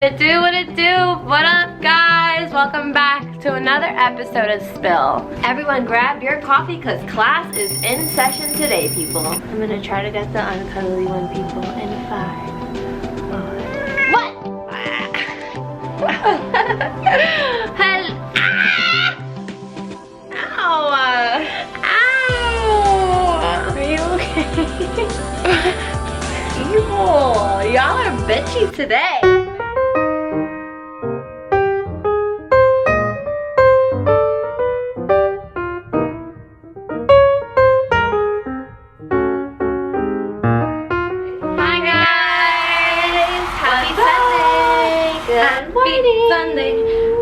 What it do? What up, guys? Welcome back to another episode of SPiLLL. Everyone grab your coffee because class is in session today, people. I'm gonna try to get the uncuddly one, people, in 5, 4. What? Hello. Ow! Ow! Are you okay? Ew! Y'all are bitchy today.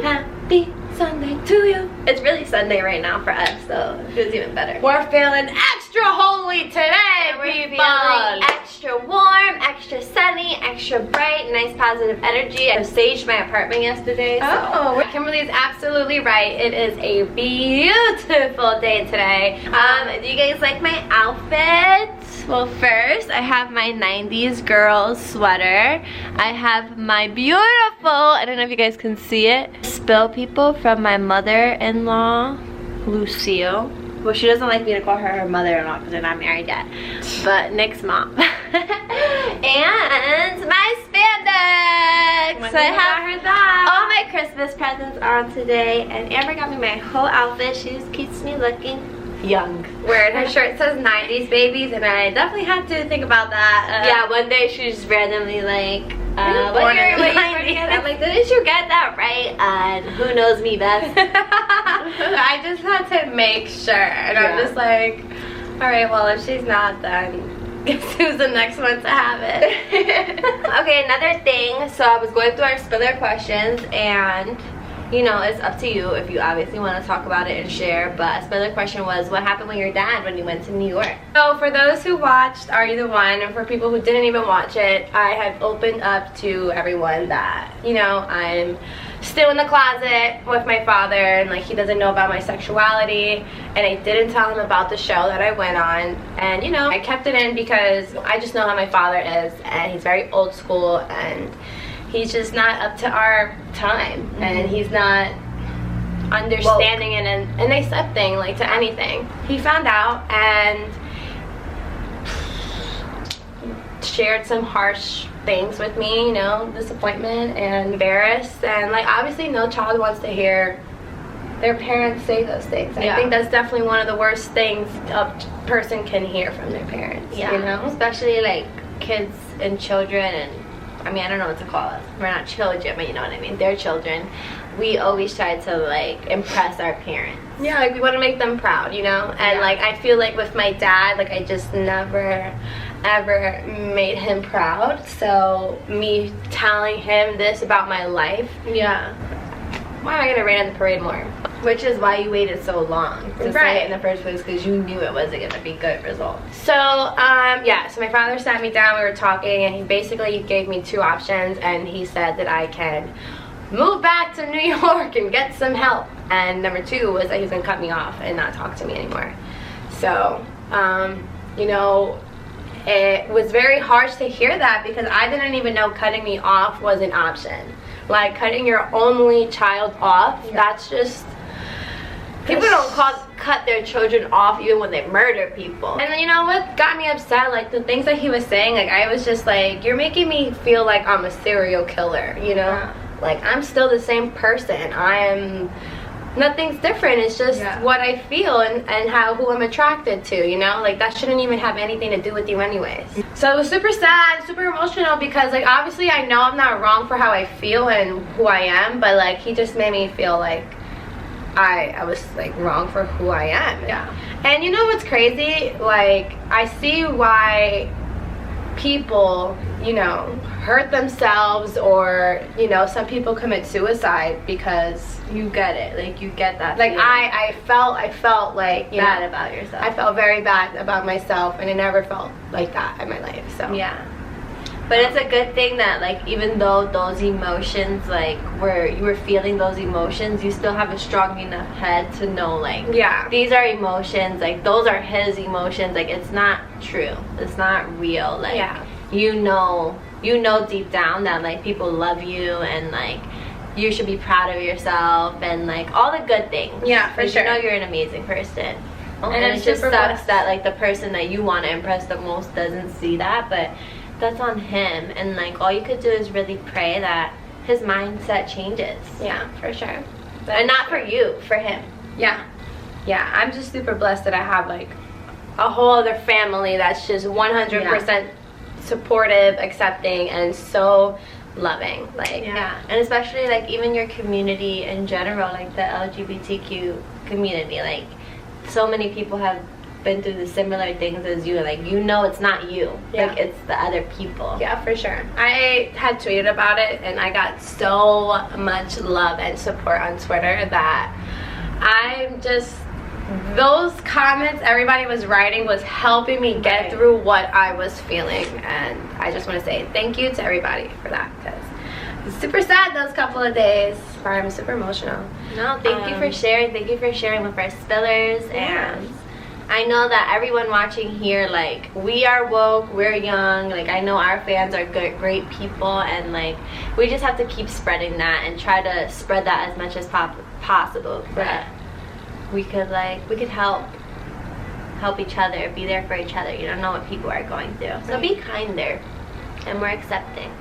Happy Sunday to you. It's really Sunday right now for us, so it feels even better. We're feeling extra holy today. We're feeling extra warm, extra sunny, extra bright, nice positive energy. I saged my apartment yesterday. So Kimberly is absolutely right. It is a beautiful day today. Do you guys like my outfit? Well, first I have my 90s girl sweater. I have my beautiful, I don't know if you guys can see it, SPiLLL people from my mother-in-law, Lucille. Well, she doesn't like me to call her mother-in-law because they're not married yet, but Nick's mom. And my spandex. So I have all my Christmas presents on today, and Amber got me my whole outfit. She just keeps me looking young. Weird. Her shirt says 90s babies, and I definitely had to think about that. Yeah, one day she just randomly like, what year are you? I'm like, didn't you get that right? And who knows me best? I just had to make sure, and I'm just like, all right, well, if she's not, then guess who's the next one to have it? Okay, another thing. So I was going through our SPiLLL questions, and you know, it's up to you if you obviously want to talk about it and share, but a SPiLLL question was, what happened with your dad when you went to New York? So for those who watched Are You the One, and for people who didn't even watch it, I have opened up to everyone that, you know, I'm still in the closet with my father, and like he doesn't know about my sexuality, and I didn't tell him about the show that I went on, and you know, I kept it in because I just know how my father is, and he's very old school, and he's just not up to our time, and he's not understanding and accepting like to anything. He found out and shared some harsh things with me, you know, disappointment and embarrassed, and like obviously no child wants to hear their parents say those things. I think that's definitely one of the worst things a person can hear from their parents, you know, especially like kids and children, and I mean, I don't know what to call us. We're not children, but you know what I mean. They're children. We always try to like impress our parents. Yeah, like we want to make them proud, you know? And like I feel like with my dad, like I just never ever made him proud. So me telling him this about my life, why am I gonna rain on the parade more? Which is why you waited so long to say it in the first place, because you knew it wasn't gonna be good results. So yeah, so my father sat me down, we were talking, and he basically gave me 2 options, and he said that I can move back to New York and get some help, and number 2 was that he was gonna cut me off and not talk to me anymore. So you know, it was very harsh to hear that, because I didn't even know cutting me off was an option. Like cutting your only child off, that's just, people don't cut their children off even when they murder people. And then you know what got me upset? Like the things that he was saying, like I was just like, you're making me feel like I'm a serial killer, you know? Like I'm still the same person. Nothing's different. It's just what I feel and who I'm attracted to, you know? Like that shouldn't even have anything to do with you anyways. So it was super sad, super emotional, because like obviously I know I'm not wrong for how I feel and who I am, but like he just made me feel like I was like wrong for who I am. And you know what's crazy? Like I see why people, you know, hurt themselves, or you know, some people commit suicide, because you get it, like you get that like feeling. I felt like, you bad know, about yourself. I felt very bad about myself, and I never felt like that in my life. So but it's a good thing that like even though those emotions, like you were feeling those emotions, you still have a strong enough head to know like these are emotions, like those are his emotions, like it's not true, it's not real, like you know you know deep down that like people love you and like you should be proud of yourself and like all the good things. Yeah, for sure. You know you're an amazing person. Oh, and it just sucks that like the person that you want to impress the most doesn't see that, but that's on him. And like all you could do is really pray that his mindset changes. Yeah, for sure. And not for you, for him. Yeah. Yeah, I'm just super blessed that I have like a whole other family that's just 100% supportive, accepting, and so loving. Like, yeah. And especially like even your community in general, like the LGBTQ community, like so many people have been through the similar things as you. Like, you know it's not you. Yeah. Like, it's the other people. Yeah, for sure. I had tweeted about it and I got so much love and support on Twitter that I'm just, those comments everybody was writing was helping me get through what I was feeling. And I just want to say thank you to everybody for that, because I was super sad those couple of days. I'm super emotional. No, thank you for sharing. Thank you for sharing with our spillers. And I know that everyone watching here, like, we are woke, we're young, like, I know our fans are good, great people, and like we just have to keep spreading that and try to spread that as much as possible. But we could help each other, be there for each other. You don't know what people are going through, so be kinder and more accepting.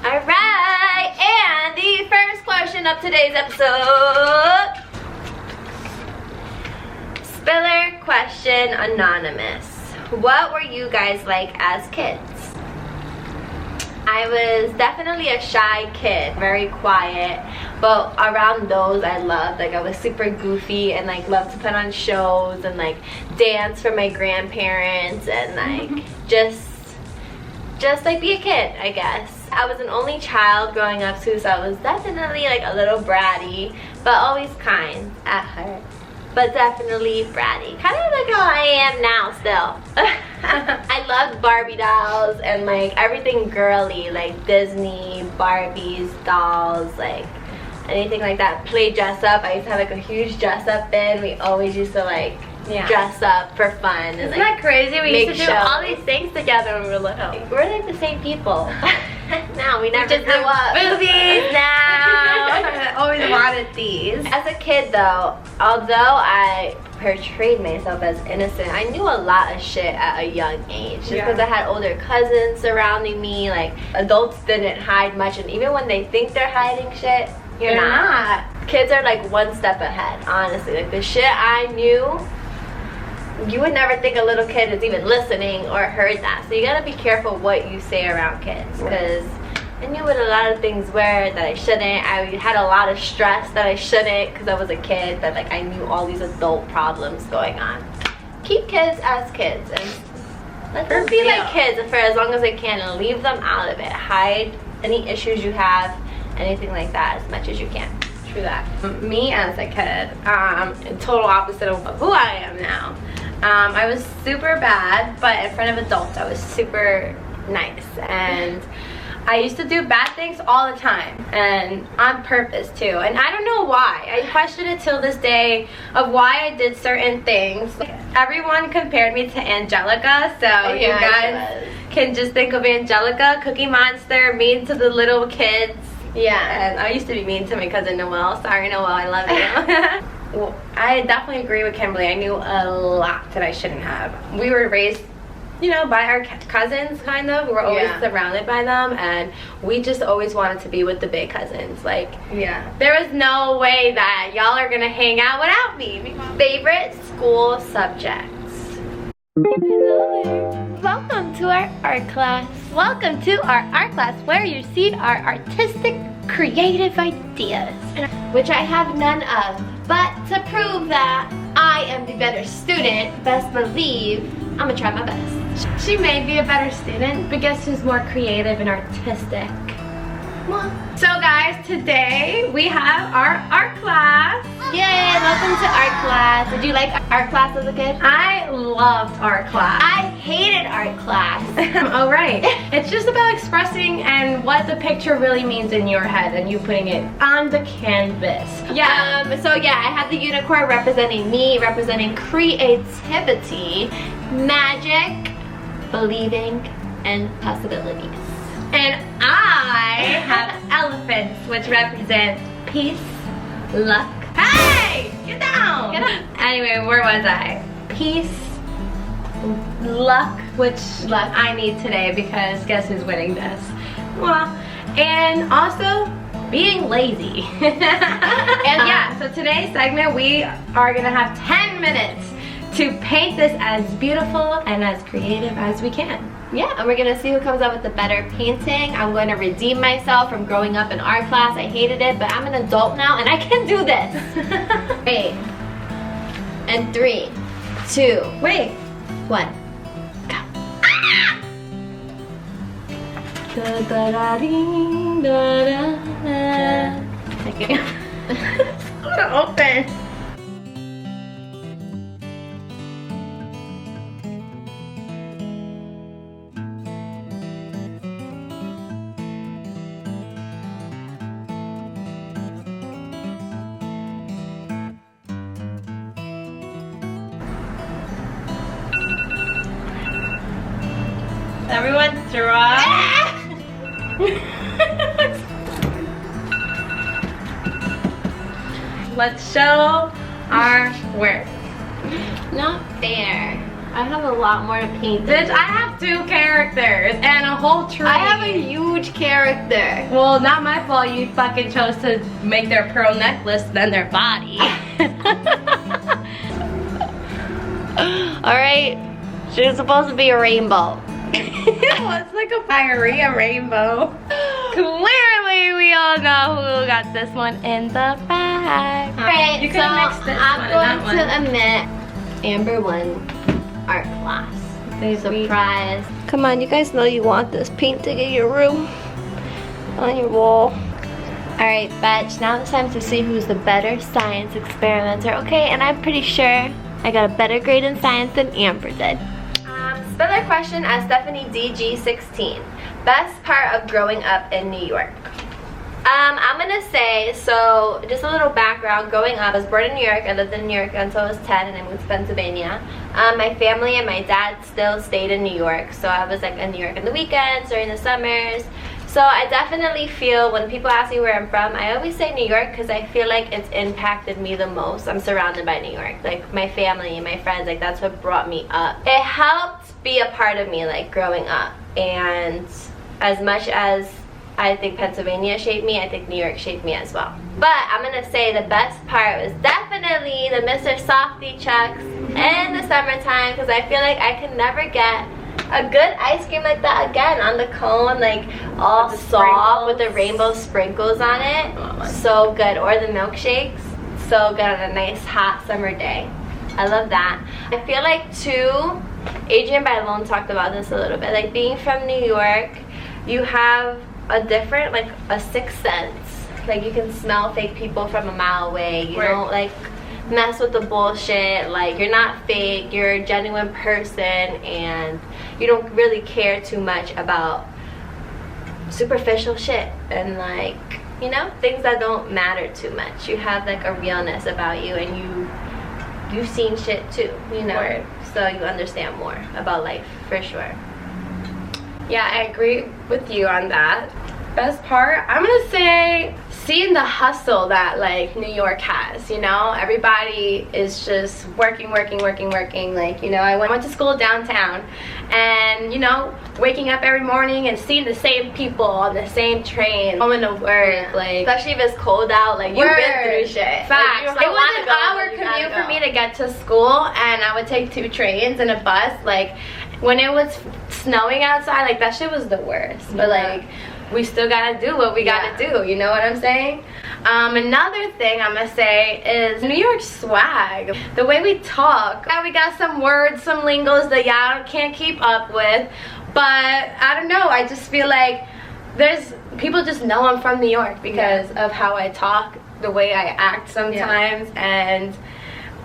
All right, and the first question of today's episode, Spiller question anonymous. What were you guys like as kids? I was definitely a shy kid, very quiet, but around those I loved. Like, I was super goofy and like loved to put on shows and like dance for my grandparents and like just like be a kid, I guess. I was an only child growing up too, so I was definitely like a little bratty, but always kind at heart. But definitely bratty, kind of like how I am now still. I loved Barbie dolls and like everything girly, like Disney, Barbies, dolls, like anything like that. Play dress up. I used to have like a huge dress up bin. We always used to like dress up for fun. And, Isn't that crazy? We used to do all these things together when we were little. We're like the same people. Now we never just grew up. Movies now. I always wanted these. As a kid though, although I portrayed myself as innocent, I knew a lot of shit at a young age. Just because I had older cousins surrounding me. Like, adults didn't hide much, and even when they think they're hiding shit, you're not. Kids are like one step ahead, honestly. Like, the shit I knew, you would never think a little kid is even listening or heard that. So you gotta be careful what you say around kids, because I knew what a lot of things were that I shouldn't. I had a lot of stress that I shouldn't because I was a kid, but like I knew all these adult problems going on. Keep kids as kids and let them be like kids for as long as they can, and leave them out of it. Hide any issues you have, anything like that, as much as you can. True that. Me as a kid, total opposite of who I am now. I was super bad, but in front of adults I was super nice, and I used to do bad things all the time, and on purpose too, and I don't know why. I question it till this day of why I did certain things. Everyone compared me to Angelica, so you guys can just think of Angelica, Cookie Monster, mean to the little kids. Yeah, and I used to be mean to my cousin Noelle. Sorry Noelle, I love you. Well, I definitely agree with Kimberly. I knew a lot that I shouldn't have. We were raised, you know, by our cousins, kind of. We were always surrounded by them, and we just always wanted to be with the big cousins. Like, there was no way that y'all are gonna hang out without me. Favorite school subjects? Hello there. Welcome to our art class. Welcome to our art class, where you see our artistic, creative ideas, which I have none of. But to prove that I am the better student, best believe I'm gonna try my best. She may be a better student, but guess who's more creative and artistic? Mom. So guys, today we have our art class. Yay, welcome to art class. Did you like art class as a kid? I loved art class. I hated art class. Oh right. It's just about expressing and what the picture really means in your head and you putting it on the canvas. Yeah. So yeah, I have the unicorn representing me, representing creativity, magic, believing, and possibilities. And I have elephants, which represent peace, luck. Hey! Get down! Get up. Anyway, where was I? Peace, luck, which I need today because guess who's winning this? Well, and also being lazy. And yeah, so today's segment we are gonna have 10 minutes to paint this as beautiful and as creative as we can. Yeah, and we're gonna see who comes up with the better painting. I'm going to redeem myself from growing up in art class. I hated it, but I'm an adult now and I can do this. Wait. And 3, 2, Wait. 1. Go. Ah! Da, da, da, ding, da, da, da. Okay. It's gonna open. Everyone draw. Let's show our work. Not fair. I have a lot more to paint. Bitch, I have 2 characters and a whole tree. I have a huge character. Well, not my fault. You fucking chose to make their pearl necklace than their body. Alright, she's supposed to be a rainbow. Well, it's like a diarrhea rainbow. Clearly, we all know who got this one in the bag. Alright, You so could have mixed this one I'm and going that to admit Amber won art class. one. Surprise. Come on, you guys know you want this painting in your room. On your wall. Alright, Betch, now it's time to see who's the better science experimenter. Okay, and I'm pretty sure I got a better grade in science than Amber did. SPiLLL question as Stephanie DG16. Best part of growing up in New York? I'm gonna say, so just a little background. Growing up, I was born in New York. I lived in New York until I was 10 and I moved to Pennsylvania. My family and my dad still stayed in New York, so I was like in New York on the weekends, during the summers. So I definitely feel when people ask me where I'm from, I always say New York because I feel like it's impacted me the most. I'm surrounded by New York, like my family and my friends, like that's what brought me up. It helped be a part of me, like growing up. And as much as I think Pennsylvania shaped me, I think New York shaped me as well. But I'm gonna say the best part was definitely the Mr. Softy Chucks in the summertime because I feel like I could never get a good ice cream like that again on the cone, like all soft with the rainbow sprinkles on it. Oh, so good. Or the milkshakes, so good on a nice hot summer day. I love that. I feel like too, Adrienne Bailon talked about this a little bit, like being from New York, you have a different, like a sixth sense. Like you can smell fake people from a mile away. You don't like mess with the bullshit. Like you're not fake, you're a genuine person and you don't really care too much about superficial shit and like, you know, things that don't matter too much. You have like a realness about you and you've seen shit too, you know. Word. So you understand more about life for sure. Yeah, I agree with you on that. Best part, I'm gonna say seeing the hustle that like New York has, you know. Everybody is just working, like, you know, I went to school downtown and, you know, waking up every morning and seeing the same people on the same train going to work, like, especially if it's cold out, like you've been through shit. Facts. Like, it was an hour commute for me to get to school and I would take 2 trains and a bus. Like when it was snowing outside, like that shit was the worst. But like we still gotta do what we gotta do, you know what I'm saying? Another thing I'm gonna say is New York swag. The way we talk. Yeah, we got some words, some lingos that y'all can't keep up with, but I don't know, I just feel like there's people just know I'm from New York because of how I talk, the way I act sometimes, and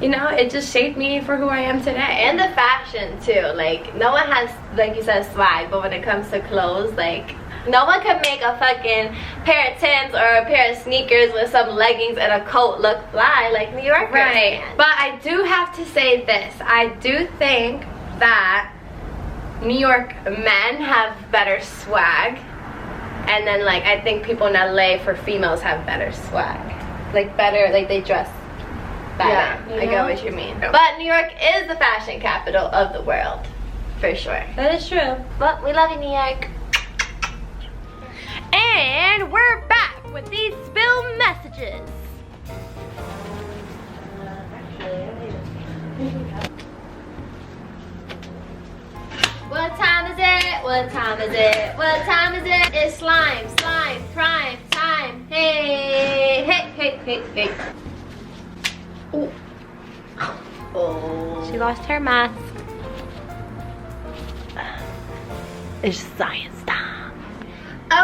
you know, it just shaped me for who I am today. And the fashion too, like no one has, like you said, swag, but when it comes to clothes, like no one can make a fucking pair of Timbs or a pair of sneakers with some leggings and a coat look fly like New Yorkers can. But I do have to say this, I do think that New York men have better swag And then like I think people in LA for females have better swag, like better, like they dress better. Yeah, I get what you mean. Yeah. But New York is the fashion capital of the world, for sure. That is true. But we love you, New York. And we're back with these SPiLLL messages. What time is it? What time is it? What time is it? It's slime, prime time. Hey, hey, hey, hey, hey. Ooh. Oh. She lost her mask. It's science time.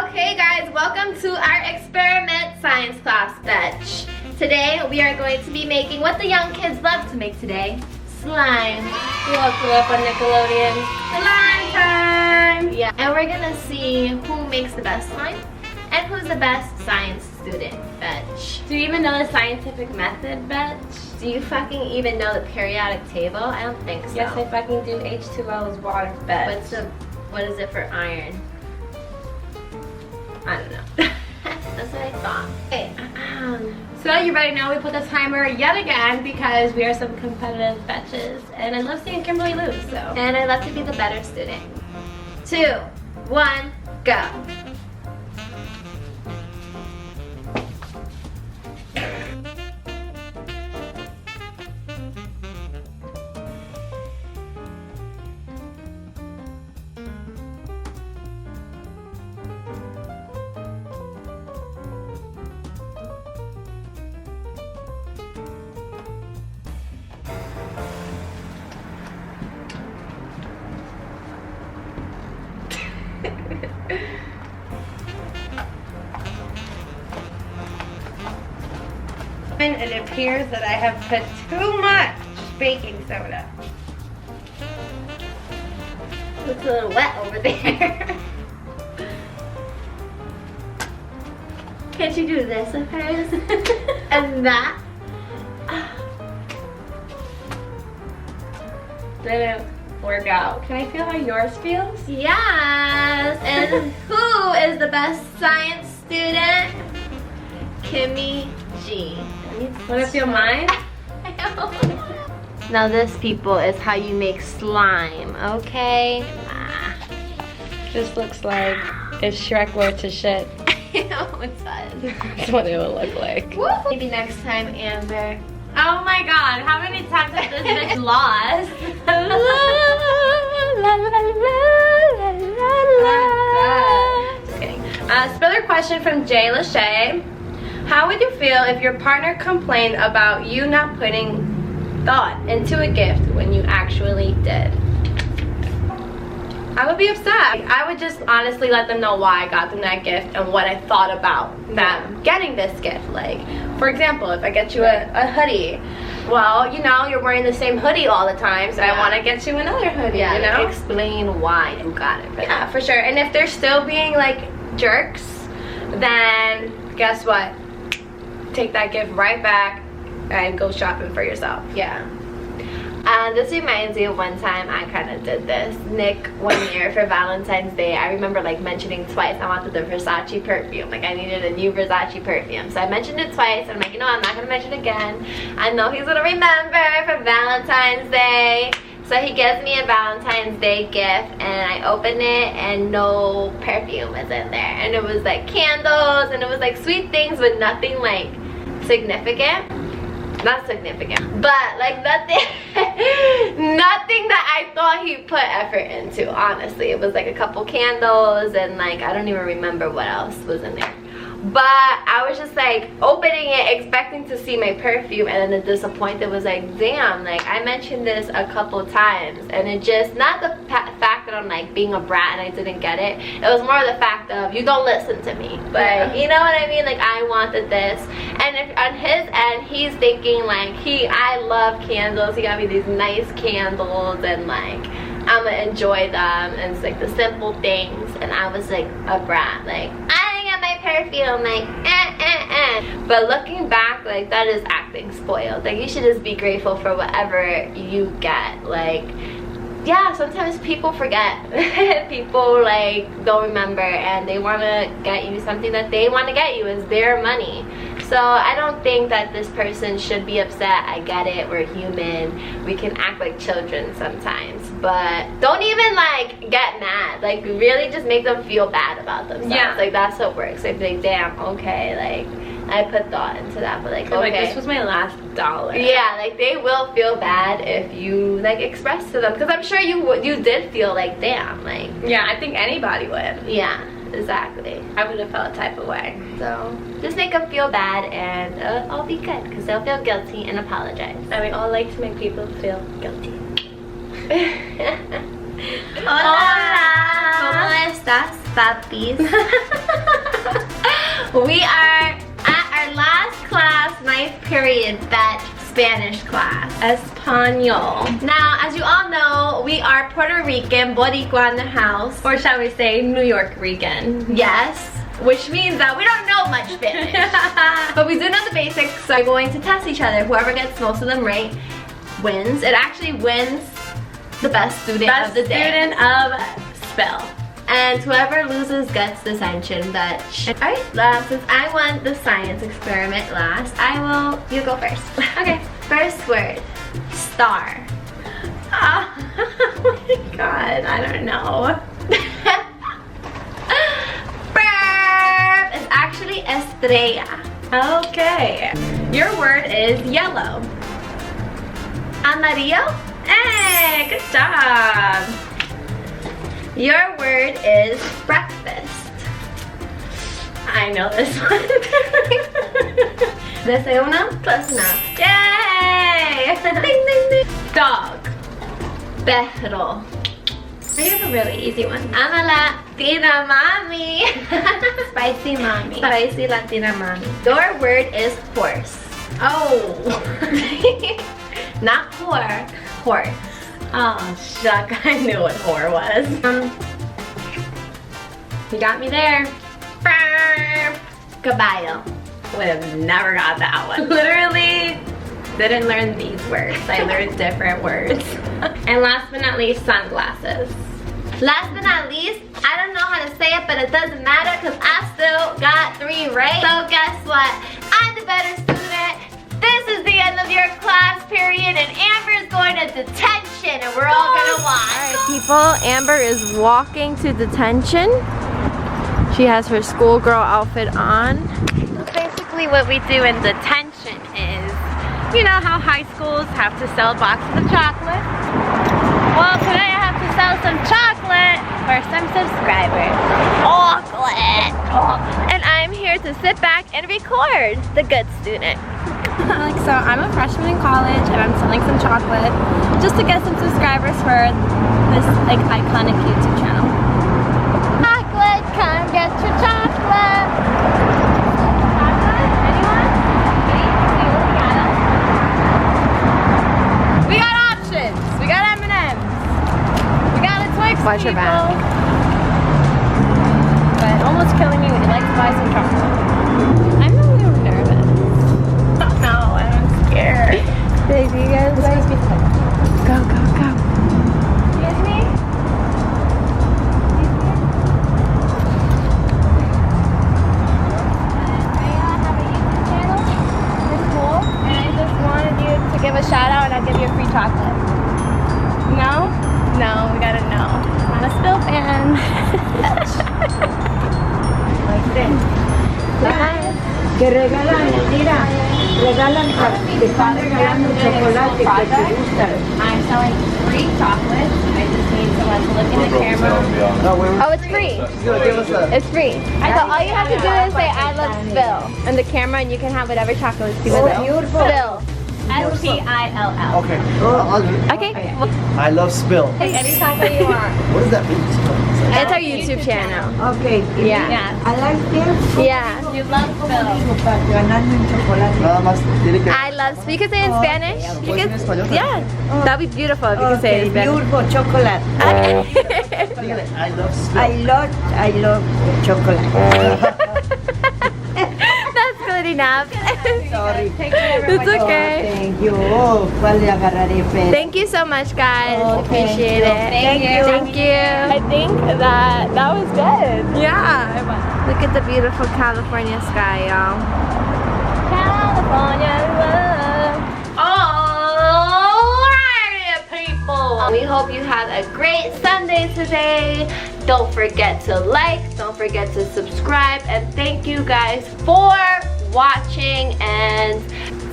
Okay guys, welcome to our experiment science class batch. Today we are going to be making what the young kids love to make today. Slime. We all grew up on Nickelodeon. Slime time! Yeah, and we're gonna see who makes the best slime and who's the best science student, betch. Do you even know the scientific method, betch? Do you fucking even know the periodic table? I don't think so. Yes, I fucking do. H2O is water, betch. What is it for iron? I don't know. That's what I thought. Okay. So you already know we put the timer yet again because we are some competitive betches. And I love seeing Kimberly lose, so. And I love to be the better student. 2, 1, go. And it appears that I have put too much baking soda. Looks a little wet over there. Can't you do this with hers? And that? Didn't work out. Can I feel how yours feels? Yes! And who is the best science student? Kimmy G. Want to feel mine? Now this, people, is how you make slime, okay? This looks like if Shrek were to shit. It does. That's what it would look like. Woo. Maybe next time, Amber. Oh my god, how many times has this bitch lost? Just kidding. Spiller question from Jay Lachey. How would you feel if your partner complained about you not putting thought into a gift when you actually did? I would be upset. I would just honestly let them know why I got them that gift and what I thought about them getting this gift. Like, for example, if I get you a hoodie, well, you know, you're wearing the same hoodie all the time, so I want to get you another hoodie, you know? Explain why you got it for them. For sure. And if they're still being, like, jerks, then guess what? Take that gift right back and go shopping for yourself. Yeah. This reminds me of one time I kind of did this. Nick, one year for Valentine's Day, I remember like mentioning twice I wanted the Versace perfume. Like I needed a new Versace perfume. So I mentioned it twice and I'm like, you know, I'm not going to mention it again. I know he's going to remember for Valentine's Day. So he gives me a Valentine's Day gift and I open it and no perfume is in there. And it was like candles and it was like sweet things but nothing like significant. Not significant, but like nothing nothing that I thought he put effort into, honestly. It was like a couple candles and like I don't even remember what else was in there. But I was just like opening it expecting to see my perfume, and then the disappointment was like, damn, like I mentioned this a couple times and it just, not the fact that I'm like being a brat and I didn't get it, it was more the fact of you don't listen to me. But you know what I mean, like I wanted this, and if on his end he's thinking like I love candles, he got me these nice candles and like I'm gonna enjoy them, and it's like the simple things, and I was like a brat, like I didn't get my perfume, like But looking back, like that is acting spoiled. Like you should just be grateful for whatever you get. Like yeah, sometimes people forget. People like don't remember, and they want to get you something that they want to get you. Is their money. So I don't think that this person should be upset. I get it, we're human, we can act like children sometimes, but don't even like get mad. Like really just make them feel bad about themselves. Yeah. Like that's what works. Like damn, okay, like I put thought into that, but like okay, like this was my last dollar. Yeah, like they will feel bad if you like express to them, because I'm sure you did feel like damn, like yeah, I think anybody would. Yeah, exactly. I would have felt a type of way. So just make them feel bad, and I'll be good, because they'll feel guilty and apologize. And we all like to make people feel guilty. Hola! ¿Cómo estás, papis? We are at our last class, 9th period, that Spanish class. Espanol. Now, as you all know, we are Puerto Rican, Boricua in the house. Or shall we say New York Rican. Yes. Which means that we don't know much Spanish. But we do know the basics, so we're going to test each other. Whoever gets most of them right wins. It actually wins the best student of the day. Best student of SPiLL. And whoever loses gets detention, bitch. Alright, since I won the science experiment last, you go first. Okay, first word, star. Oh my god, I don't know. Verb is actually estrella. Okay. Your word is yellow. Amarillo? Hey, good job. Your word is breakfast. I know this one. Desayuno? Close enough. Yay! Ding, ding, ding. Dog. Perro. I have a really easy one. I'm a Latina mommy. Spicy mommy. Spicy Latina mommy. Your word is horse. Oh. Not whore. Horse. Oh, shuck. I knew what whore was. You got me there. Caballo. Would have never got that one. Literally didn't learn these words. I learned different words. And last but not least, sunglasses. Last but not least, I don't know how to say it, but it doesn't matter because I still got 3 right. So guess what? I'm the better student. This is the end of your class period, and Amber is going to detention, and we're all gonna watch. Alright people, Amber is walking to detention. She has her schoolgirl outfit on. So basically what we do in detention is, you know how high schools have to sell boxes of chocolate? Well, today I have to sell some chocolate for some subscribers. Chocolate! And I'm here to sit back and record the good student. So I'm a freshman in college and I'm selling some chocolate just to get some subscribers for this like iconic YouTube channel. Chocolate, come get your chocolate. Chocolate? Anyone? Me? See, looking at us. We got options. We got M&M's. We got a Twix. Watch your back. But almost killing me. Would you like to buy some chocolate? I'm a little nervous. No, I'm scared. Baby, you guys like... Go, go, go. Excuse me? To give a shout out and I'll give you a free chocolate. No? No, we gotta know. I'm a SPiLL fan. Like this. Que regalan, mira, regalan, te están regalando chocolate que te gusta. I'm selling free chocolate. I just need someone to look in the camera. Oh, it's free. It's free. So all you have to do is say, I love SPiLL in the camera, and you can have whatever chocolate you want. Beautiful. SPiLL. SPiLL. Okay. Okay. I love SPiLL. Take any chocolate you want. What does that mean? It's our YouTube channel. Okay. Yeah. I like SPiLL. Yeah. You love SPiLL. Para ganarme un chocolate. Nada más tiene que. I love SPiLL. You can say in Spanish. You ¿Puedes en can, español? yeah. That'd be beautiful if you can say it in Spanish. Beautiful chocolate. Okay. I love SPiLL. I love chocolate. That's good getting up. Sorry. It's okay. Thank you. ¿Cuál le agarraré, Fer? Thank you so much, guys. Okay. Appreciate it. Thank you. Thank you. I think that was good. Yeah. Look at the beautiful California sky, y'all. California love. Alright, people. We hope you had a great Sunday today. Don't forget to like, don't forget to subscribe, and thank you guys for watching and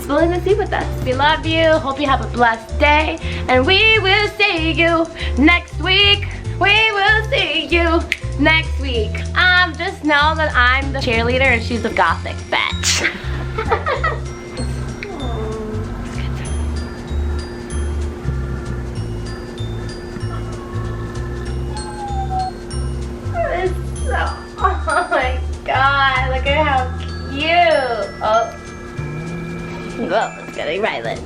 spilling the tea with us. We love you. Hope you have a blessed day, and we will see you next week. We will see you next week. Just know that I'm the cheerleader and she's the gothic bitch. Oh my god, look at how cute. Oh, it's getting violent.